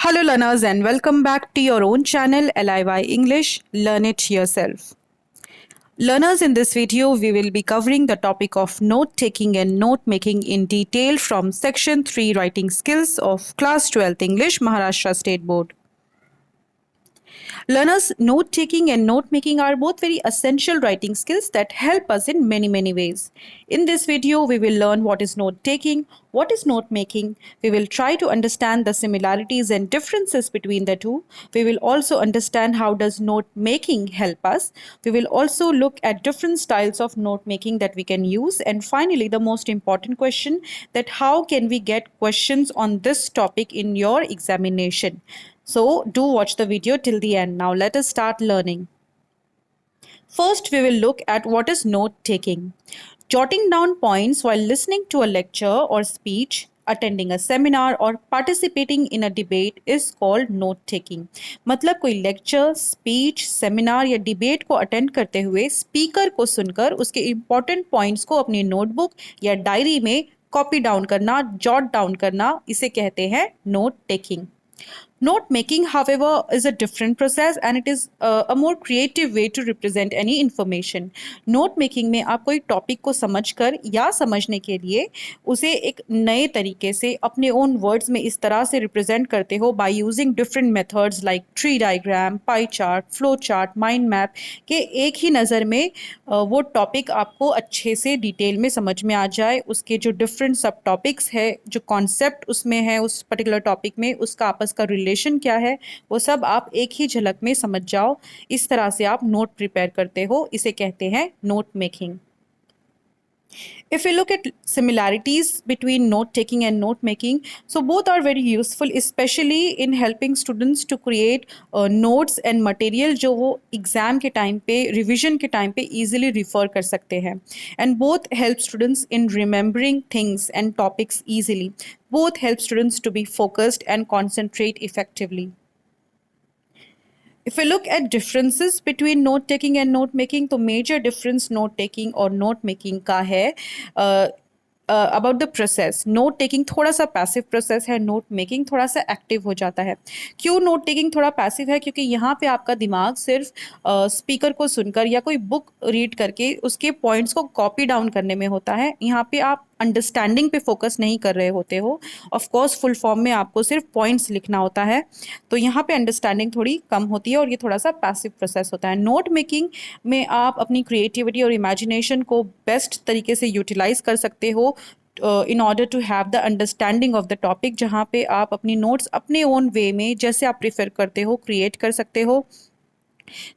Hello, learners, and welcome back to your own channel, LIY English. Learn it yourself. Learners, in this video, we will be covering the topic of note taking and note making in detail from Section 3 Writing Skills of Class 12th English, Maharashtra State Board. Learners, note taking and note making are both very essential writing skills that help us in many ways. In this video, we will learn what is note taking, what is note making. We will try to understand the similarities and differences between the two. We will also understand how does note making help us. We will also look at different styles of note making that we can use. And finally, the most important question, that how can we get questions on this topic in your examination. So do watch the video till the end. Now let us start learning. First, we will look at what is note taking. Jotting down points while listening to a lecture or speech, attending a seminar or participating in a debate is called note taking. मतलब कोई lecture, speech, seminar या debate को attend करते हुए speaker को सुनकर उसके important points को अपनी नोटबुक या डायरी में कॉपी डाउन करना, जॉट डाउन करना, इसे कहते हैं note taking. Note making, however, is a different process and it is a more creative way to represent any information. Note making में आप कोई टॉपिक को समझकर या समझने के लिए उसे एक नए तरीके से अपने ओन वर्ड्स में इस तरह से रिप्रेजेंट करते हो by using different methods like tree diagram, pie chart, flow chart, mind map के एक ही नज़र में वो टॉपिक आपको अच्छे से डिटेल में समझ में आ जाए, उसके जो डिफरेंट सब टॉपिक्स है, जो कॉन्सेप्ट उसमें है उस पर्टिकुलर टॉपिक में, उसका आपस का रिलेशन क्या है, वो सब आप एक ही झलक में समझ जाओ. इस तरह से आप नोट प्रिपेयर करते हो, इसे कहते हैं note making. If we look at similarities between note taking and note making, so both are very useful, especially in helping students to create notes and material जो वो exam के time पे, revision के time पे easily refer कर सकते हैं. And both help students in remembering things and topics easily. Both help students to be focused and concentrate effectively. If we look at differences between note taking and note making, तो major difference note taking और note making का है about the process. Note taking थोड़ा सा passive process है, note making थोड़ा सा active हो जाता है. क्यों नोट टेकिंग थोड़ा पैसिव है? क्योंकि यहाँ पे आपका दिमाग सिर्फ स्पीकर को सुनकर या कोई बुक रीड करके उसके पॉइंट्स को कॉपी डाउन करने में होता है. यहाँ पे आप अंडरस्टैंडिंग पे फोकस नहीं कर रहे होते हो. ऑफ कोर्स फुल फॉर्म में आपको सिर्फ पॉइंट्स लिखना होता है, तो यहाँ पे अंडरस्टैंडिंग थोड़ी कम होती है और ये थोड़ा सा पैसिव प्रोसेस होता है. नोट मेकिंग में आप अपनी क्रिएटिविटी और इमेजिनेशन को बेस्ट तरीके से यूटिलाइज कर सकते हो in order to have the understanding of the topic, जहाँ पे आप अपनी नोट्स अपने ओन वे में जैसे आप प्रेफर करते हो क्रिएट कर सकते हो.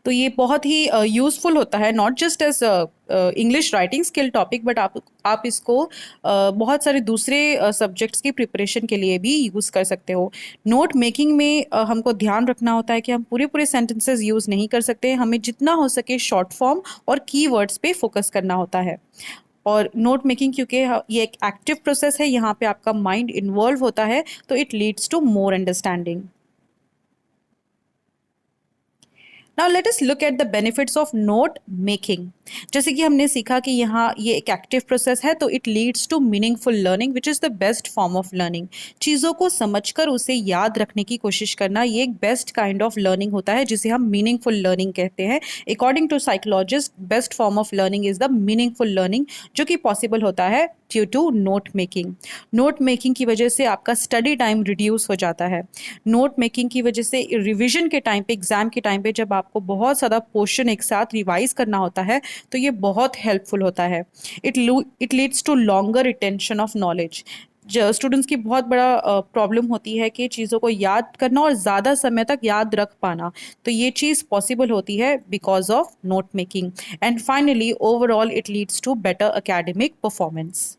तो ये बहुत ही यूज़फुल होता है, not just as English writing skill topic, but आप इसको बहुत सारे दूसरे सब्जेक्ट्स की प्रिपरेशन के लिए भी यूज़ कर सकते हो. नोट मेकिंग में हमको ध्यान रखना होता है कि हम पूरे सेंटेंसेस यूज़ नहीं कर सकते. हमें जितना हो सके शॉर्ट फॉर्म और कीवर्ड्स पे फोकस करना होता है. और नोट मेकिंग क्योंकि ये एक एक्टिव प्रोसेस है, यहाँ पे आपका माइंड इन्वॉल्व होता है, तो it leads to more understanding. Now let us look at the benefits of note making. जैसे कि हमने सीखा कि यहाँ ये एक एक्टिव प्रोसेस है, तो it leads to meaningful learning which is the best form of learning. चीज़ों को समझकर उसे याद रखने की कोशिश करना, ये एक बेस्ट काइंड ऑफ लर्निंग होता है जिसे हम मीनिंगफुल लर्निंग कहते हैं. According to psychologist, best form of learning is the meaningful learning, जो कि पॉसिबल होता है due to note making. Note making की वजह से आपका स्टडी टाइम रिड्यूस हो जाता है. नोट मेकिंग की वजह से रिविजन के टाइम पे, एग्जाम के टाइम पे जब आपको बहुत ज़्यादा पोर्शन एक साथ रिवाइज करना होता है, तो ये बहुत हेल्पफुल होता है. It leads to longer retention of knowledge. Students की बहुत बड़ा प्रॉब्लम होती है कि चीज़ों को याद करना और ज़्यादा समय तक याद रख पाना, तो ये चीज़ पॉसिबल होती है because of note making. And finally overall it leads to better academic performance.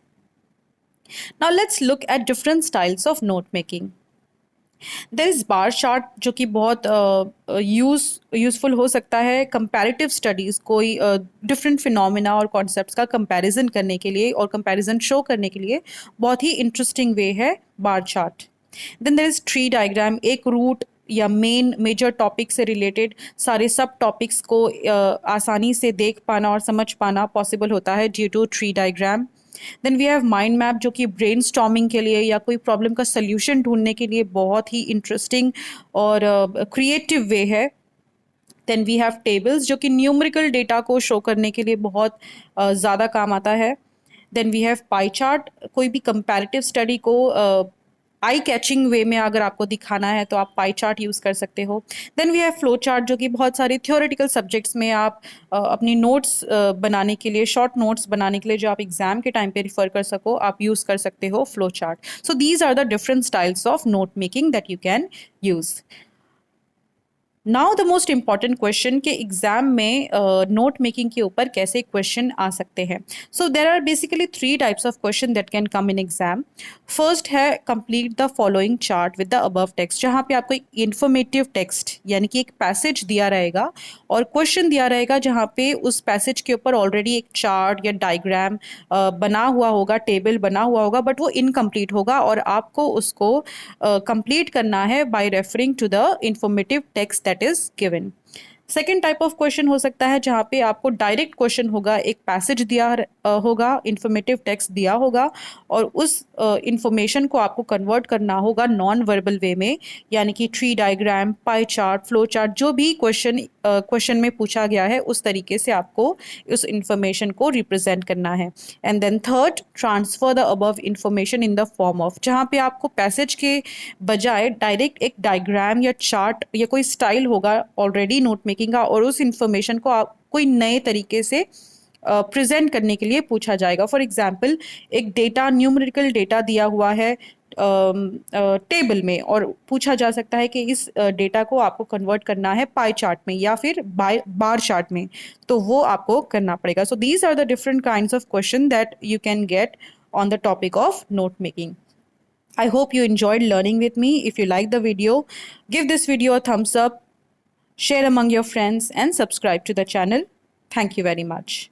Now let's look at different styles of note making. There is bar chart, जो कि बहुत यूज़फुल हो सकता है कंपैरेटिव स्टडीज़, कोई डिफरेंट फिनोमिना और concepts का comparison करने के लिए और कंपैरिजन शो करने के लिए बहुत ही इंटरेस्टिंग वे है bar chart. Then there is tree diagram, एक रूट या मेजर टॉपिक से रिलेटेड सारे सब टॉपिक्स को आसानी से देख पाना और समझ पाना पॉसिबल होता है due to tree diagram. Then we have mind map जो कि ब्रेनस्टॉर्मिंग के लिए या कोई प्रॉब्लम का सल्यूशन ढूंढने के लिए बहुत ही इंटरेस्टिंग और क्रिएटिव वे है। देन वी हैव टेबल्स जो कि न्यूमेरिकल डेटा को शो करने के लिए बहुत ज़्यादा काम आता है। Then we have pie chart, कोई भी कंपैरेटिव स्टडी को आई कैचिंग वे में अगर आपको दिखाना है तो आप पाई चार्ट यूज़ कर सकते हो। Then we have flow chart जो कि बहुत सारी थियोरेटिकल सब्जेक्ट्स में आप अपनी नोट्स बनाने के लिए, शॉर्ट नोट्स बनाने के लिए जो आप एग्जाम के टाइम पे रिफर कर सको, आप यूज़ कर सकते हो flow chart. So these are the different styles of note making that you can use. Now the most important question के एग्जाम में नोट मेकिंग के ऊपर कैसे क्वेश्चन आ सकते हैं। So there are basically 3 types of question that can come in exam. First है complete the following chart with the above text, जहाँ पे आपको एक इंफॉर्मेटिव टेक्स्ट यानी कि एक पैसेज दिया रहेगा और क्वेश्चन दिया रहेगा जहाँ पे उस पैसेज के ऊपर ऑलरेडी एक चार्ट या डायग्राम बना हुआ होगा, टेबल बना हुआ होगा, बट वो इनकम्प्लीट होगा और आपको उसको कंप्लीट करना है by referring to the informative text that is given. Second type of question हो सकता है जहाँ पे आपको डायरेक्ट क्वेश्चन होगा, एक पैसेज दिया होगा, इंफॉर्मेटिव टेक्स्ट दिया होगा और उस इंफॉर्मेशन को आपको कन्वर्ट करना होगा नॉन वर्बल वे में, यानी कि tree diagram, pie chart, flow chart, जो भी क्वेश्चन में पूछा गया है उस तरीके से आपको उस इंफॉर्मेशन को रिप्रेजेंट करना है। And then third, transfer the above information in the form of, जहाँ पे आपको पैसेज के बजाय डायरेक्ट एक डायग्राम या चार्ट या कोई स्टाइल होगा ऑलरेडी नोट मेकिंग का और उस इंफॉर्मेशन को आप कोई नए तरीके से प्रेजेंट करने के लिए पूछा जाएगा। फॉर एग्जाम्पल, एक डेटा, न्यूमेरिकल डेटा दिया हुआ है टेबल में और पूछा जा सकता है कि इस डेटा को आपको कन्वर्ट करना है पाई चार्ट में या फिर बार चार्ट में, तो वो आपको करना पड़ेगा। So these are the different kinds of question that you can get on the topic of note making. I hope you enjoyed learning with me. If you like the video, give this video a thumbs up, share among your friends and subscribe to the channel. Thank you very much.